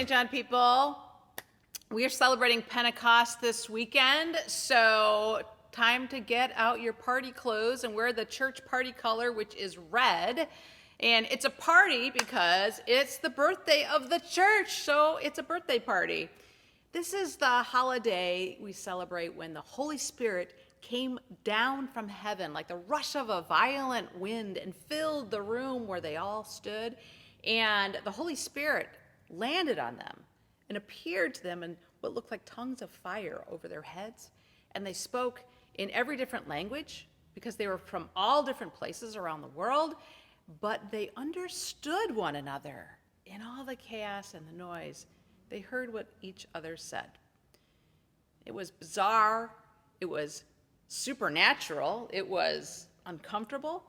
St. John people. We are celebrating Pentecost this weekend, so time to get out your party clothes and wear the church party color, which is red. And it's a party because it's the birthday of the church, so it's a birthday party. This is the holiday we celebrate when the Holy Spirit came down from heaven like the rush of a violent wind and filled the room where they all stood. And the Holy Spirit landed on them and appeared to them in what looked like tongues of fire over their heads. And they spoke in every different language because they were from all different places around the world, but they understood one another in all the chaos and the noise. They heard what each other said. It was bizarre. It was supernatural. It was uncomfortable.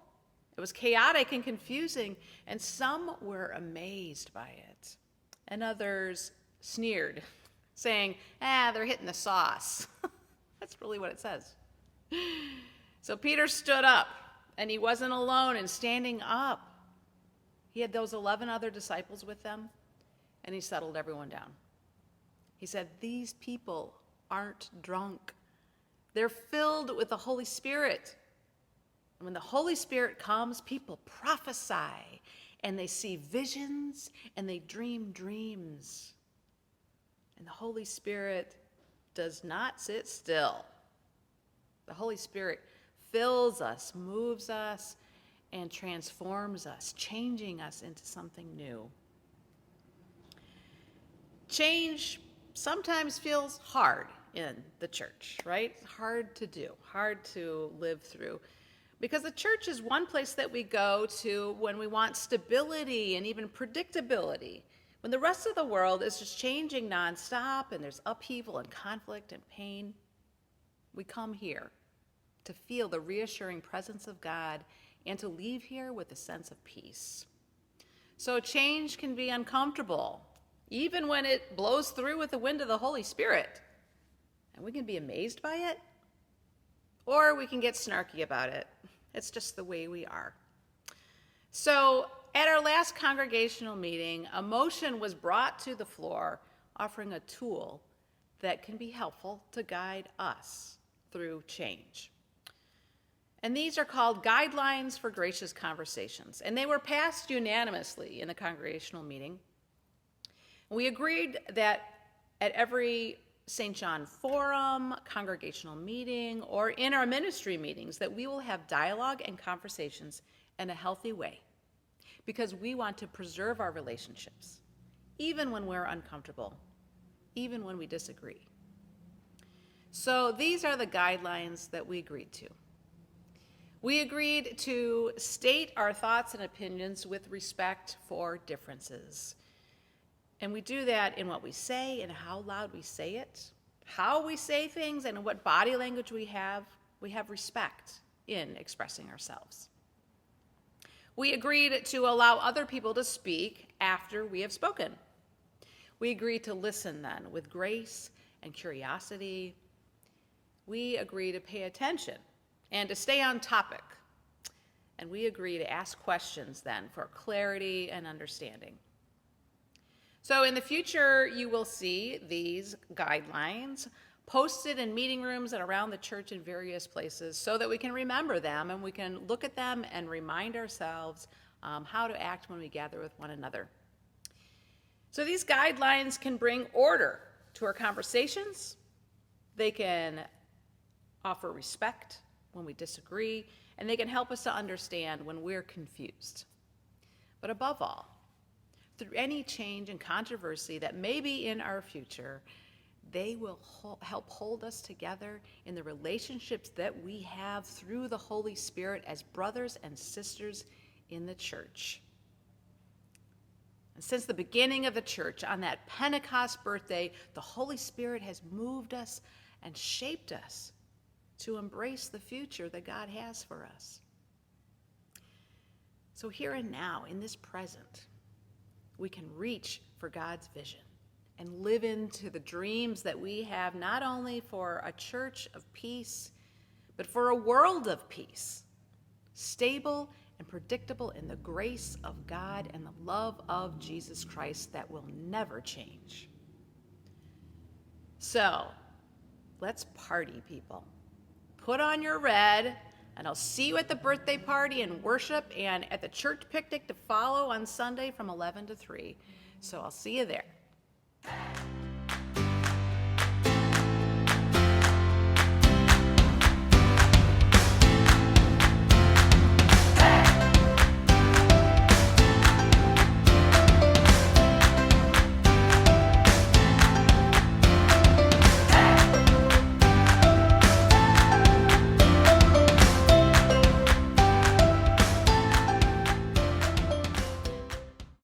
It was chaotic and confusing, and some were amazed by it, and others sneered, saying, they're hitting the sauce. That's really what it says. So Peter stood up, and he wasn't alone in standing up. He had those 11 other disciples with them, and he settled everyone down. He said, "These people aren't drunk. They're filled with the Holy Spirit. And when the Holy Spirit comes, people prophesy, and they see visions, and they dream dreams. And the Holy Spirit does not sit still. The Holy Spirit fills us, moves us, and transforms us, changing us into something new." Change sometimes feels hard in the church, right? Hard to do, hard to live through. Because the church is one place that we go to when we want stability and even predictability. When the rest of the world is just changing nonstop and there's upheaval and conflict and pain, we come here to feel the reassuring presence of God and to leave here with a sense of peace. So change can be uncomfortable, even when it blows through with the wind of the Holy Spirit. And we can be amazed by it, or we can get snarky about it. It's just the way we are. So at our last congregational meeting, a motion was brought to the floor offering a tool that can be helpful to guide us through change. And these are called Guidelines for Gracious Conversations. And they were passed unanimously in the congregational meeting. We agreed that at every St. John forum, congregational meeting, or in our ministry meetings that we will have dialogue and conversations in a healthy way because we want to preserve our relationships, even when we're uncomfortable, even when we disagree. So these are the guidelines that we agreed to. We agreed to state our thoughts and opinions with respect for differences. And we do that in what we say and how loud we say it, how we say things, and what body language we have. We have respect in expressing ourselves. We agreed to allow other people to speak after we have spoken. We agreed to listen then with grace and curiosity. We agree to pay attention and to stay on topic. And we agree to ask questions then for clarity and understanding. So in the future, you will see these guidelines posted in meeting rooms and around the church in various places so that we can remember them and we can look at them and remind ourselves how to act when we gather with one another. So these guidelines can bring order to our conversations. They can offer respect when we disagree, and they can help us to understand when we're confused. But above all, through any change and controversy that may be in our future, they will help hold us together in the relationships that we have through the Holy Spirit as brothers and sisters in the church. And since the beginning of the church, on that Pentecost birthday, the Holy Spirit has moved us and shaped us to embrace the future that God has for us. So here and now, in this present, we can reach for God's vision and live into the dreams that we have, not only for a church of peace, but for a world of peace, stable and predictable in the grace of God and the love of Jesus Christ that will never change. So, let's party, people. Put on your red, and I'll see you at the birthday party and worship and at the church picnic to follow on Sunday from 11 to 3. So I'll see you there.